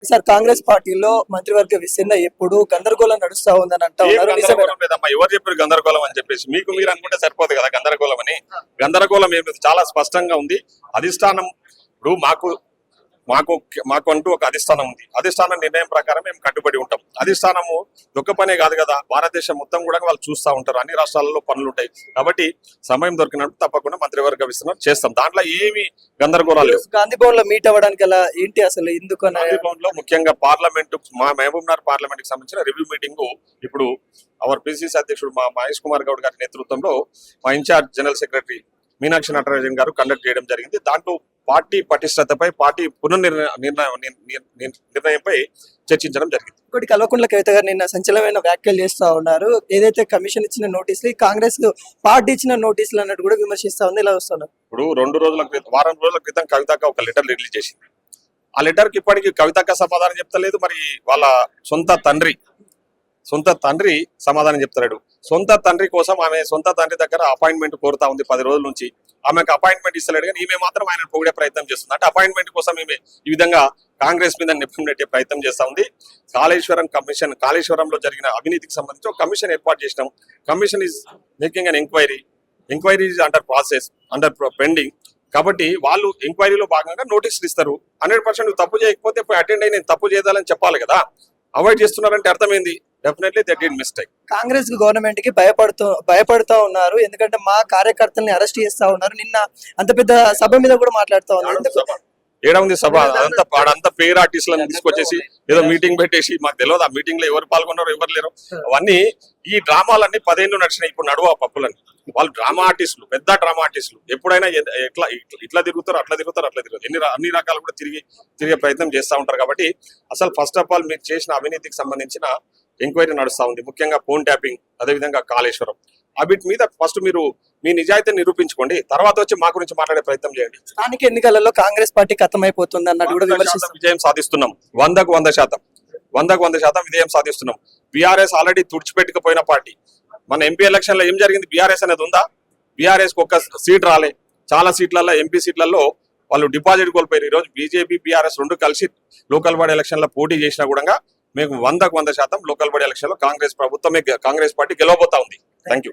Sir Congress పార్టీలో మంత్రివర్గ విస్తరణ ఎప్పుడు గందరగోళం నడుస్తా ఉందని అంటా ఏం ఉన్నారు. నిజమేనా? గందరగోళం లేదమ్మా. ఎవరు చెప్పారు గందరగోళం అని చెప్పేసి? మీకు మీరు అనుకుంటే సరిపోదు కదా గందరగోళం అని. గందరగోళం ఏమి లేదు, చాలా స్పష్టంగా ఉంది. అధిష్టానం ఇప్పుడు మాకు మాకు అంటూ ఒక అధిష్టానం ఉంది. అధిష్టానం నిర్ణయం ప్రకారం మేము కట్టుబడి ఉంటాం. అధిష్టానము ఒక్క పనే కాదు కదా, భారతదేశం మొత్తం కూడా వాళ్ళు చూస్తూ ఉంటారు. అన్ని రాష్ట్రాలలో పనులు ఉంటాయి కాబట్టి సమయం దొరికినప్పుడు తప్పకుండా మంత్రివర్గ విస్తరణ చేస్తాం. దాంట్లో ఏమి గందరగోళాలు లేవు. గాంధీ భవన్ లో మీట్ అవ్వడానికి అలా ఏంటి అసలు ఎందుకు అని గాంధీ భవన్ లో ముఖ్యంగా పార్లమెంట్ మా మహబూబ్ నగర్ పార్లమెంట్ కి సంబంధించిన రివ్యూ మీటింగ్ ఇప్పుడు అవర్ పిసిసి అధ్యక్షుడు మా మహేష్ కుమార్ గౌడ్ గారి నేతృత్వంలో మా incharge general secretary Meenakshi Natarajan గారు కండక్ట్ చేయడం జరిగింది. దాంట్లో పార్టీ పటిష్టతపై, పార్టీ నిర్ణయంపై చర్చించడం జరిగింది. ఇంకోటి కల్వకుంట్ల కవిత గారు నిన్న సంచలనమైన వ్యాఖ్యలు చేస్తా ఉన్నారు. ఏదైతే కమిషన్ ఇచ్చిన నోటీసులు కాంగ్రెస్ పార్టీ ఇచ్చిన నోటీసులు అన్నట్టు కూడా విమర్శిస్తా ఉంది. ఇలా వస్తున్నారు. ఇప్పుడు వారం రోజుల క్రితం కవితక్క ఒక లెటర్ రిలీజ్ చేసింది. ఆ లెటర్ కి ఇప్పటికి కవితక్క సమాధానం చెప్తలేదు. మరి వాళ్ళ సొంత తండ్రి సమాధానం చెప్తాడు. సొంత తండ్రి కోసం ఆమె సొంత తండ్రి దగ్గర అపాయింట్మెంట్ కోరుతా ఉంది 10 రోజుల నుంచి. ఆమెకు అపాయింట్మెంట్ ఇస్తలేడు, కానీ ఈమె మాత్రం ఆయన పొగిడే ప్రయత్నం చేస్తుంది. అంటే అపాయింట్మెంట్ కోసం ఈమె ఈ విధంగా కాంగ్రెస్ మీద నెప్పం నెట్టే ప్రయత్నం చేస్తా ఉంది. కాళేశ్వరంలో జరిగిన అవినీతికి సంబంధించి ఒక కమిషన్ ఏర్పాటు చేసినాం. Commission is making an enquiry is under process, under pending. కాబట్టి వాళ్ళు ఎంక్వైరీలో భాగంగా నోటీసులు ఇస్తారు. 100% నువ్వు తప్పు చేయకపోతే అటెండ్ అయ్యి నేను తప్పు చేయాలని చెప్పాలి కదా. అవాయిడ్ చేస్తున్నారంటే అర్థమైంది. Definitely they did mistake. Congress government కి భయపడుతూ ఉన్నారు. ఎందుకంటే మా కార్యకర్తల్ని అరెస్ట్ చేస్తా ఉన్నారు. నిన్న అంత పెద్ద సభ మీద కూడా మాట్లాడుతూ ఉన్నారు. ఏడా ఉంది సభ? అదంతా పేరు ఆర్టిస్టులను తీసుకొచ్చేసి ఏదో మీటింగ్ పెట్టేసి మాకు తెలియదు ఆ మీటింగ్ లో ఎవరు పాల్గొన్నారో ఎవరు లేరు. అవన్నీ ఈ డ్రామాలన్నీ 10 ఏళ్ళు నడిచినాయి. ఇప్పుడు నడువ పప్పులని వాళ్ళు డ్రామా ఆర్టిస్టులు, పెద్ద డ్రామా ఆర్టిస్టులు. ఎప్పుడైనా ఇట్లా తిరుగుతారు అట్లా తిరుగుతారు అన్ని రకాలు కూడా తిరిగే ప్రయత్నం చేస్తూ ఉంటారు. కాబట్టి అసలు ఫస్ట్ ఆఫ్ ఆల్ మీరు చేసిన అవినీతికి సంబంధించిన ఎంక్వైరీ నడుస్తూ ఉంది. ముఖ్యంగా ఫోన్ ట్యాపింగ్, అదేవిధంగా కాళేశ్వరం. వీటి మీద ఫస్ట్ మీరు మీ నిజాయితీని నిరూపించుకోండి, తర్వాత వచ్చి మా గురించి మాట్లాడే ప్రయత్నం చేయండి. స్థానిక ఎన్నికలలో కాంగ్రెస్ పార్టీ ఖతమైపోతుంది అన్నట్టు కూడా విజయం సాధిస్తున్నాం. 100% విజయం సాధిస్తున్నాం. బీఆర్ఎస్ ఆల్రెడీ తుడిచిపెట్టుకుపోయిన పార్టీ. మన ఎంపీ ఎలక్షన్ లో ఏం జరిగింది? బీఆర్ఎస్ అనేది ఉందా? బీఆర్ఎస్ కు 1 సీట్ రాలే. చాలా సీట్లలో ఎంపీ సీట్లలో వాళ్ళు డిపాజిట్ కోల్పోయారు. ఈ రోజు బీజేపీ బీఆర్ఎస్ రెండు కలిసి లోకల్ బాడీ ఎలక్షన్ లో పోటీ చేసినా కూడా మేము 100% లోకల్ బాడీ ఎలక్షన్ లో కాంగ్రెస్ పార్టీ గెలవబోతా ఉంది. Thank you.